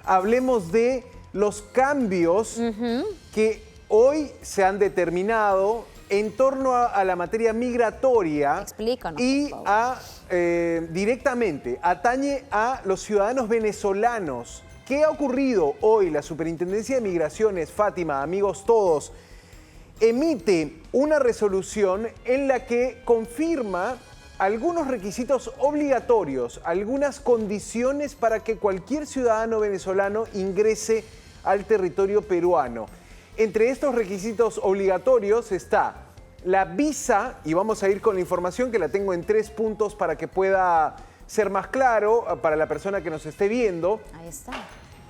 hablemos de los cambios que hoy se han determinado en torno a la materia migratoria. Explícanos, y por favor. directamente atañe a los ciudadanos venezolanos. ¿Qué ha ocurrido hoy? La Superintendencia de Migraciones, Fátima, amigos todos, emite una resolución en la que confirma algunos requisitos obligatorios, algunas condiciones para que cualquier ciudadano venezolano ingrese al territorio peruano. Entre estos requisitos obligatorios está la visa, y vamos a ir con la información que la tengo en 3 puntos para que pueda ser más claro para la persona que nos esté viendo. Ahí está.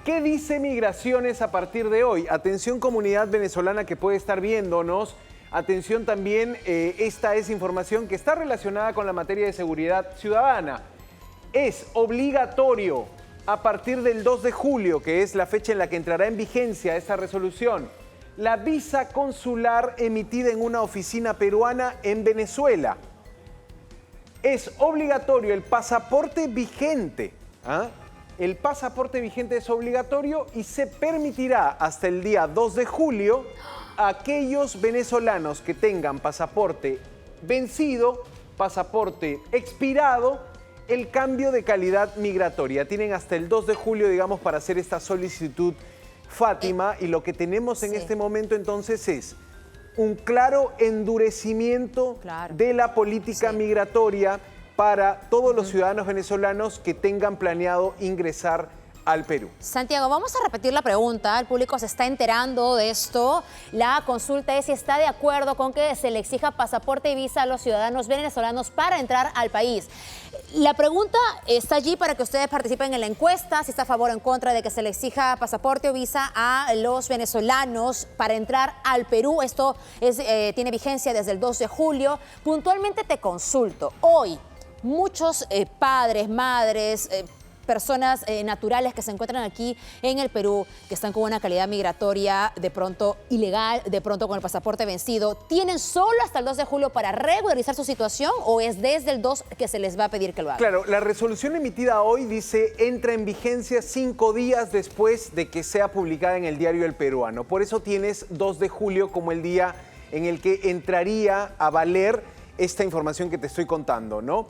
¿Qué dice Migraciones a partir de hoy? Atención, comunidad venezolana que puede estar viéndonos. Atención también, esta es información que está relacionada con la materia de seguridad ciudadana. Es obligatorio a partir del 2 de julio, que es la fecha en la que entrará en vigencia esta resolución, la visa consular emitida en una oficina peruana en Venezuela. Es obligatorio el pasaporte vigente. El pasaporte vigente es obligatorio y se permitirá hasta el día 2 de julio a aquellos venezolanos que tengan pasaporte vencido, pasaporte expirado, el cambio de calidad migratoria. Tienen hasta el 2 de julio, digamos, para hacer esta solicitud, Fátima, y lo que tenemos en este momento entonces es un claro endurecimiento de la política migratoria para todos los ciudadanos venezolanos que tengan planeado ingresar al Perú. Santiago, vamos a repetir la pregunta. El público se está enterando de esto. La consulta es si está de acuerdo con que se le exija pasaporte y visa a los ciudadanos venezolanos para entrar al país. La pregunta está allí para que ustedes participen en la encuesta, si está a favor o en contra de que se le exija pasaporte o visa a los venezolanos para entrar al Perú. Esto tiene vigencia desde el 2 de julio. Puntualmente te consulto. Hoy, muchos padres, madres, personas naturales que se encuentran aquí en el Perú, que están con una calidad migratoria de pronto ilegal, de pronto con el pasaporte vencido, ¿tienen solo hasta el 2 de julio para regularizar su situación o es desde el 2 que se les va a pedir que lo hagan? Claro, la resolución emitida hoy dice entra en vigencia 5 días después de que sea publicada en el diario El Peruano. Por eso tienes 2 de julio como el día en el que entraría a valer esta información que te estoy contando, ¿no?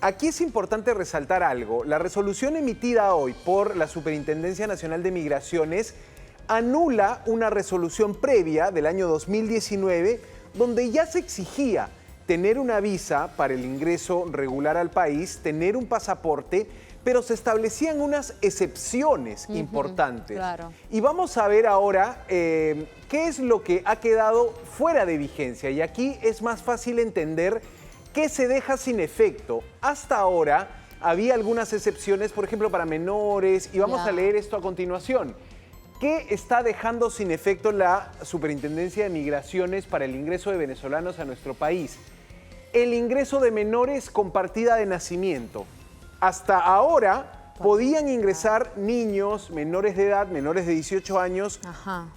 Aquí es importante resaltar algo. La resolución emitida hoy por la Superintendencia Nacional de Migraciones anula una resolución previa del año 2019 donde ya se exigía tener una visa para el ingreso regular al país, tener un pasaporte, pero se establecían unas excepciones importantes. Claro. Y vamos a ver ahora qué es lo que ha quedado fuera de vigencia. Y aquí es más fácil entender qué se deja sin efecto. Hasta ahora había algunas excepciones, por ejemplo, para menores, y vamos a leer esto a continuación. ¿Qué está dejando sin efecto la Superintendencia de Migraciones para el ingreso de venezolanos a nuestro país? El ingreso de menores con partida de nacimiento. Hasta ahora podían ingresar niños menores de edad, menores de 18 años,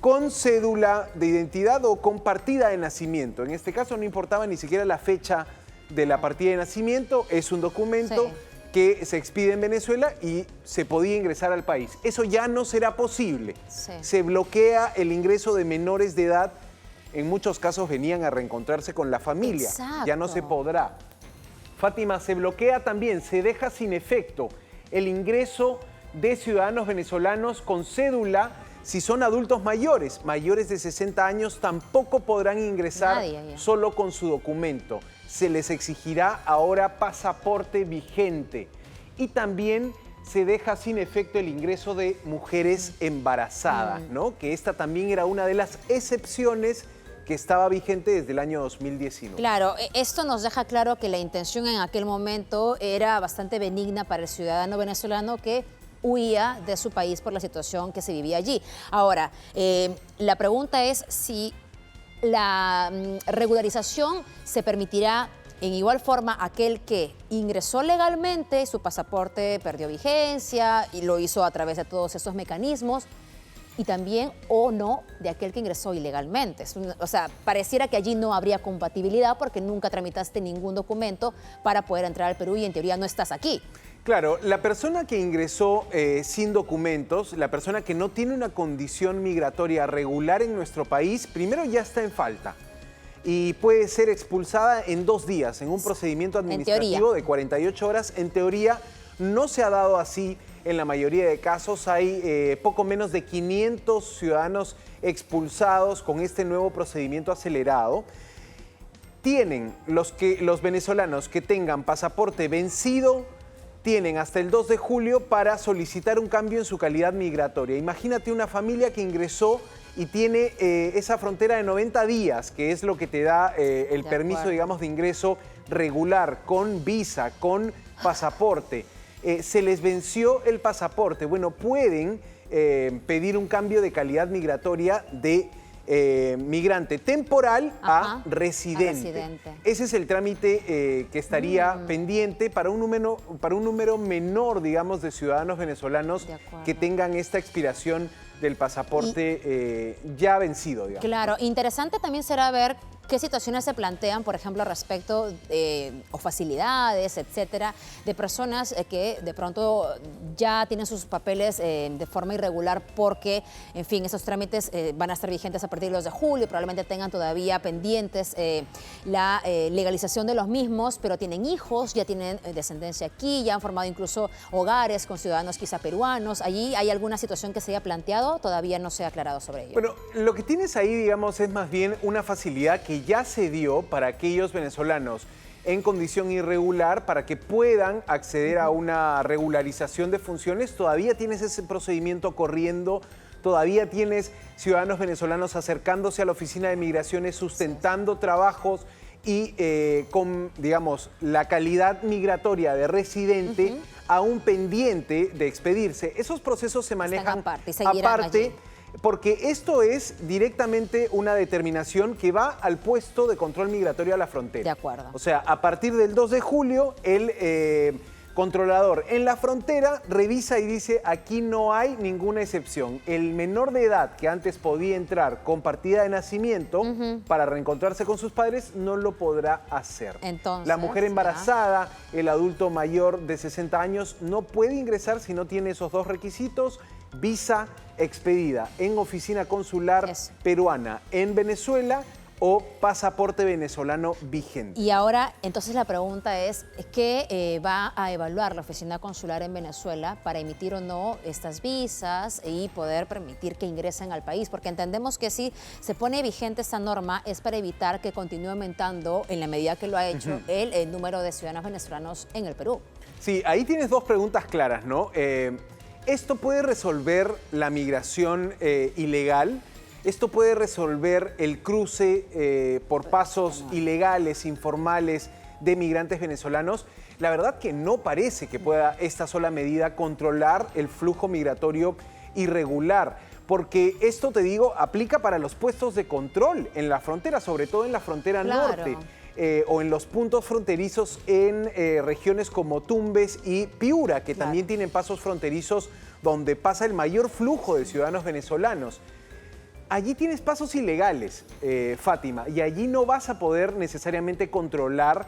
con cédula de identidad o con partida de nacimiento. En este caso no importaba ni siquiera la fecha de la partida de nacimiento, es un documento que se expide en Venezuela y se podía ingresar al país. Eso ya no será posible. Se bloquea el ingreso de menores de edad. En muchos casos venían a reencontrarse con la familia. Ya no se podrá. Fátima, se bloquea también, se deja sin efecto el ingreso de ciudadanos venezolanos con cédula. Si son adultos mayores, mayores de 60 años, tampoco podrán ingresar solo con su documento. Se les exigirá ahora pasaporte vigente. Y también se deja sin efecto el ingreso de mujeres embarazadas, ¿no? Que esta también era una de las excepciones que estaba vigente desde el año 2019. Claro, esto nos deja claro que la intención en aquel momento era bastante benigna para el ciudadano venezolano que huía de su país por la situación que se vivía allí. Ahora, la pregunta es si la regularización se permitirá en igual forma a aquel que ingresó legalmente, su pasaporte perdió vigencia y lo hizo a través de todos esos mecanismos, y también o no de aquel que ingresó ilegalmente. O sea, pareciera que allí no habría compatibilidad porque nunca tramitaste ningún documento para poder entrar al Perú y en teoría no estás aquí. Claro, la persona que ingresó sin documentos, la persona que no tiene una condición migratoria regular en nuestro país, primero ya está en falta y puede ser expulsada en 2 días en un procedimiento administrativo de 48 horas. En teoría no se ha dado así en la mayoría de casos. Hay poco menos de 500 ciudadanos expulsados con este nuevo procedimiento acelerado. Tienen los venezolanos que tengan pasaporte vencido, tienen hasta el 2 de julio para solicitar un cambio en su calidad migratoria. Imagínate una familia que ingresó y tiene esa frontera de 90 días, que es lo que te da el permiso, digamos, de ingreso regular, con visa, con pasaporte. Se les venció el pasaporte. Bueno, pueden pedir un cambio de calidad migratoria de migrante temporal a residente. Ese es el trámite que estaría pendiente para un número menor, digamos, de ciudadanos venezolanos que tengan esta expiración del pasaporte ya vencido, digamos. Claro, interesante también será ver qué situaciones se plantean, por ejemplo, respecto o facilidades, etcétera, de personas que de pronto ya tienen sus papeles de forma irregular porque, en fin, esos trámites van a estar vigentes a partir del 2 de julio, probablemente tengan todavía pendientes la legalización de los mismos, pero tienen hijos, ya tienen descendencia aquí, ya han formado incluso hogares con ciudadanos quizá peruanos. ¿Allí hay alguna situación que se haya planteado? Todavía no se ha aclarado sobre ello. Bueno, lo que tienes ahí, digamos, es más bien una facilidad que ya se dio para aquellos venezolanos en condición irregular para que puedan acceder a una regularización de funciones. Todavía tienes ese procedimiento corriendo, todavía tienes ciudadanos venezolanos acercándose a la oficina de migraciones, sustentando trabajos y con, digamos, la calidad migratoria de residente aún pendiente de expedirse. Esos procesos se manejan aparte. Porque esto es directamente una determinación que va al puesto de control migratorio a la frontera. De acuerdo. O sea, a partir del 2 de julio, el controlador en la frontera revisa y dice, aquí no hay ninguna excepción. El menor de edad que antes podía entrar con partida de nacimiento para reencontrarse con sus padres, no lo podrá hacer. Entonces, la mujer embarazada, el adulto mayor de 60 años, no puede ingresar si no tiene esos 2 requisitos. Visa expedida en oficina consular peruana en Venezuela o pasaporte venezolano vigente. Y ahora, entonces la pregunta es, ¿qué va a evaluar la oficina consular en Venezuela para emitir o no estas visas y poder permitir que ingresen al país? Porque entendemos que si se pone vigente esta norma es para evitar que continúe aumentando, en la medida que lo ha hecho, el número de ciudadanos venezolanos en el Perú. Sí, ahí tienes 2 preguntas claras, ¿no? ¿Esto puede resolver la migración ilegal? ¿Esto puede resolver el cruce por pasos ilegales, informales de migrantes venezolanos? La verdad que no parece que pueda esta sola medida controlar el flujo migratorio irregular, porque esto, te digo, aplica para los puestos de control en la frontera, sobre todo en la frontera norte. O en los puntos fronterizos en regiones como Tumbes y Piura, que también tienen pasos fronterizos donde pasa el mayor flujo de ciudadanos venezolanos. Allí tienes pasos ilegales, Fátima, y allí no vas a poder necesariamente controlar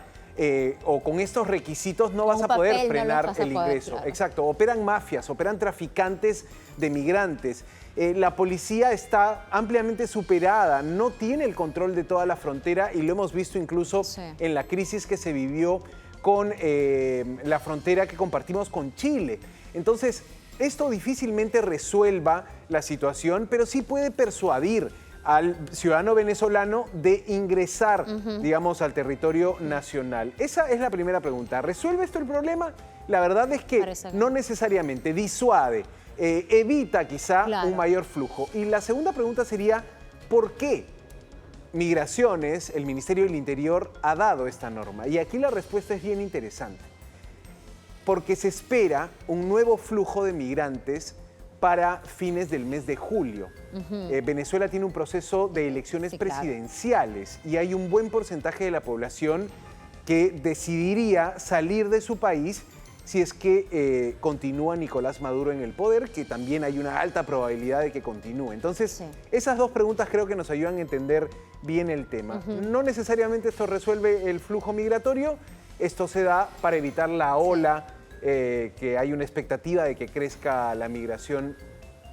o con estos requisitos no vas a poder frenar el ingreso. Claro. Exacto, operan mafias, operan traficantes de migrantes. La policía está ampliamente superada, no tiene el control de toda la frontera y lo hemos visto incluso en la crisis que se vivió con la frontera que compartimos con Chile. Entonces, esto difícilmente resuelva la situación, pero sí puede persuadir al ciudadano venezolano de ingresar, digamos, al territorio nacional. Esa es la primera pregunta. ¿Resuelve esto el problema? La verdad es que no necesariamente. Disuade, evita quizá un mayor flujo. Y la segunda pregunta sería, ¿por qué Migraciones, el Ministerio del Interior, ha dado esta norma? Y aquí la respuesta es bien interesante. Porque se espera un nuevo flujo de migrantes para fines del mes de julio. Venezuela tiene un proceso de elecciones presidenciales y hay un buen porcentaje de la población que decidiría salir de su país si es que continúa Nicolás Maduro en el poder, que también hay una alta probabilidad de que continúe. Entonces, esas 2 preguntas creo que nos ayudan a entender bien el tema. No necesariamente esto resuelve el flujo migratorio, esto se da para evitar la ola que hay una expectativa de que crezca la migración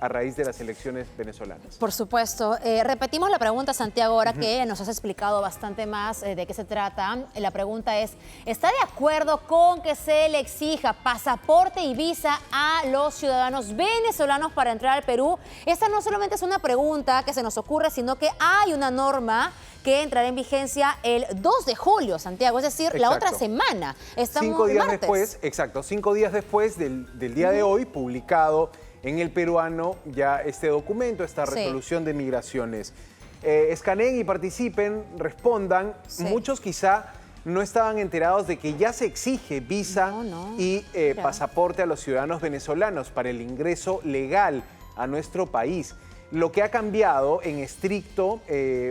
a raíz de las elecciones venezolanas. Por supuesto. Repetimos la pregunta, Santiago, ahora que nos has explicado bastante más de qué se trata. La pregunta es, ¿está de acuerdo con que se le exija pasaporte y visa a los ciudadanos venezolanos para entrar al Perú? Esta no solamente es una pregunta que se nos ocurre, sino que hay una norma que entrará en vigencia el 2 de julio, Santiago, es decir, la otra semana. Estamos 5 días martes. después, exacto, 5 días después del día de hoy, publicado en El Peruano ya este documento, esta resolución de migraciones. Escaneen y participen, respondan. Muchos quizá no estaban enterados de que ya se exige visa y pasaporte a los ciudadanos venezolanos para el ingreso legal a nuestro país. Lo que ha cambiado en estricto,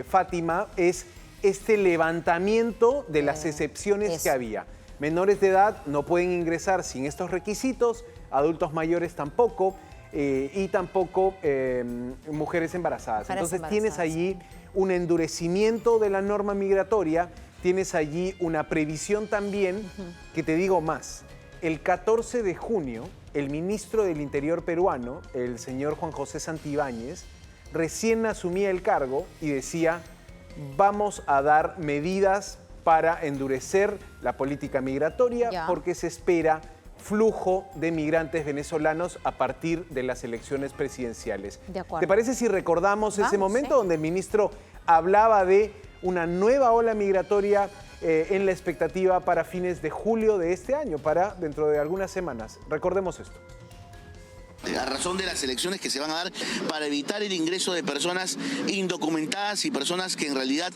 Fátima, es este levantamiento de las excepciones que había. Menores de edad no pueden ingresar sin estos requisitos, adultos mayores tampoco, y tampoco mujeres embarazadas. Entonces tienes allí un endurecimiento de la norma migratoria, tienes allí una previsión también, que te digo más. El 14 de junio, el ministro del Interior peruano, el señor Juan José Santibáñez, recién asumía el cargo y decía, vamos a dar medidas para endurecer la política migratoria porque se espera flujo de migrantes venezolanos a partir de las elecciones presidenciales. ¿Te parece si recordamos ese momento donde el ministro hablaba de una nueva ola migratoria en la expectativa para fines de julio de este año, para dentro de algunas semanas? Recordemos esto. A razón de las elecciones que se van a dar para evitar el ingreso de personas indocumentadas y personas que en realidad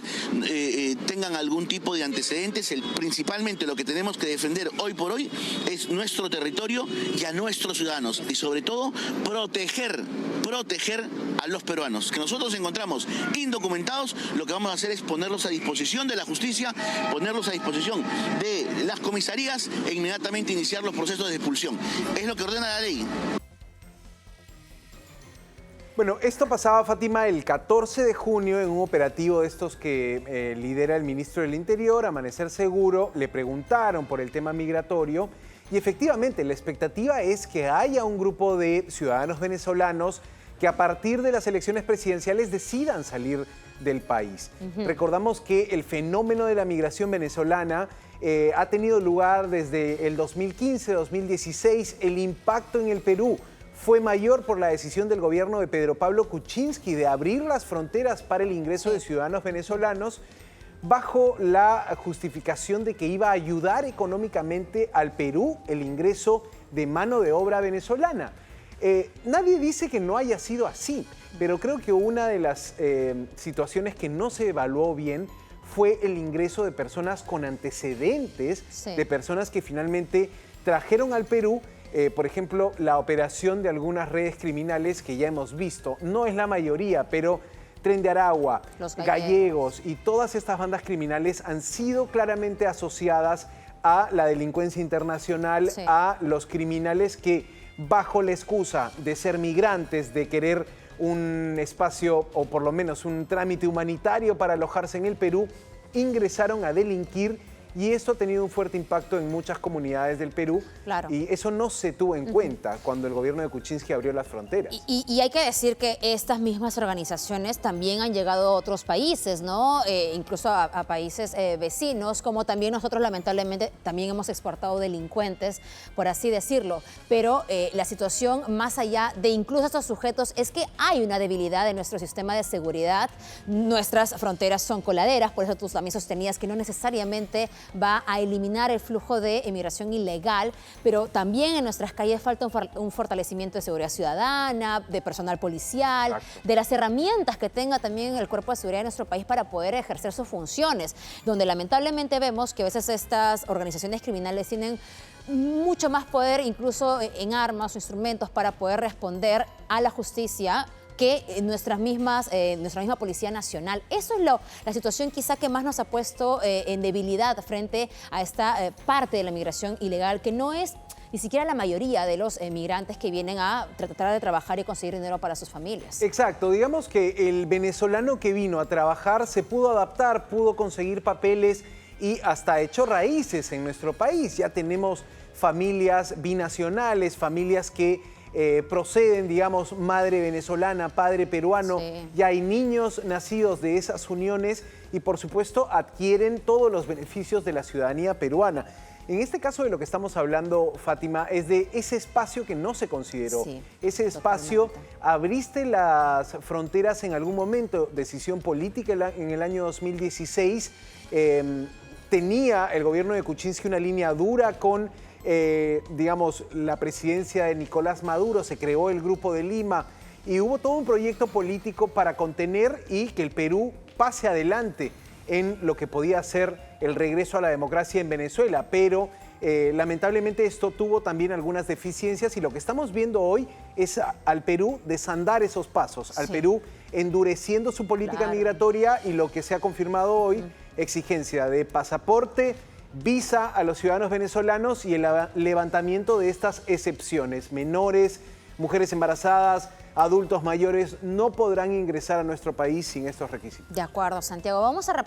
tengan algún tipo de antecedentes. Principalmente lo que tenemos que defender hoy por hoy es nuestro territorio y a nuestros ciudadanos y sobre todo proteger a los peruanos. Que nosotros encontramos indocumentados, lo que vamos a hacer es ponerlos a disposición de la justicia, ponerlos a disposición de las comisarías e inmediatamente iniciar los procesos de expulsión. Es lo que ordena la ley. Bueno, esto pasaba, Fátima, el 14 de junio en un operativo de estos que lidera el ministro del Interior, Amanecer Seguro. Le preguntaron por el tema migratorio y efectivamente la expectativa es que haya un grupo de ciudadanos venezolanos que a partir de las elecciones presidenciales decidan salir del país. Recordamos que el fenómeno de la migración venezolana ha tenido lugar desde el 2015-2016. El impacto en el Perú fue mayor por la decisión del gobierno de Pedro Pablo Kuczynski de abrir las fronteras para el ingreso de ciudadanos venezolanos bajo la justificación de que iba a ayudar económicamente al Perú el ingreso de mano de obra venezolana. Nadie dice que no haya sido así, pero creo que una de las situaciones que no se evaluó bien fue el ingreso de personas con antecedentes, de personas que finalmente trajeron al Perú. Por ejemplo, la operación de algunas redes criminales que ya hemos visto, no es la mayoría, pero Tren de Aragua, los gallegos y todas estas bandas criminales han sido claramente asociadas a la delincuencia internacional, a los criminales que bajo la excusa de ser migrantes, de querer un espacio o por lo menos un trámite humanitario para alojarse en el Perú, ingresaron a delinquir. Y esto ha tenido un fuerte impacto en muchas comunidades del Perú. Y eso no se tuvo en cuenta cuando el gobierno de Kuczynski abrió las fronteras. Y hay que decir que estas mismas organizaciones también han llegado a otros países, ¿no? Incluso a países vecinos, como también nosotros lamentablemente también hemos exportado delincuentes, por así decirlo. Pero la situación más allá de incluso estos sujetos es que hay una debilidad en nuestro sistema de seguridad. Nuestras fronteras son coladeras, por eso tú también sostenías que no necesariamente va a eliminar el flujo de emigración ilegal, pero también en nuestras calles falta un fortalecimiento de seguridad ciudadana, de personal policial, de las herramientas que tenga también el cuerpo de seguridad de nuestro país para poder ejercer sus funciones, donde lamentablemente vemos que a veces estas organizaciones criminales tienen mucho más poder, incluso en armas o instrumentos, para poder responder a la justicia que nuestra misma Policía Nacional. Eso es la situación quizá que más nos ha puesto en debilidad frente a esta parte de la migración ilegal, que no es ni siquiera la mayoría de los migrantes que vienen a tratar de trabajar y conseguir dinero para sus familias. Exacto, digamos que el venezolano que vino a trabajar se pudo adaptar, pudo conseguir papeles y hasta echó raíces en nuestro país. Ya tenemos familias binacionales, familias que proceden, digamos, madre venezolana, padre peruano. Sí. Ya hay niños nacidos de esas uniones y, por supuesto, adquieren todos los beneficios de la ciudadanía peruana. En este caso de lo que estamos hablando, Fátima, es de ese espacio que no se consideró. Sí, ese espacio, totalmente. abriste las fronteras en algún momento, decisión política en el año 2016. Tenía el gobierno de Kuczynski una línea dura con, digamos, la presidencia de Nicolás Maduro. Se creó el Grupo de Lima y hubo todo un proyecto político para contener y que el Perú pase adelante en lo que podía ser el regreso a la democracia en Venezuela, pero lamentablemente esto tuvo también algunas deficiencias y lo que estamos viendo hoy es al Perú desandar esos pasos, al Sí. Perú endureciendo su política Claro. migratoria y lo que se ha confirmado hoy, exigencia de pasaporte, visa a los ciudadanos venezolanos y el levantamiento de estas excepciones. Menores, mujeres embarazadas, adultos mayores no podrán ingresar a nuestro país sin estos requisitos. De acuerdo, Santiago. Vamos a repetir.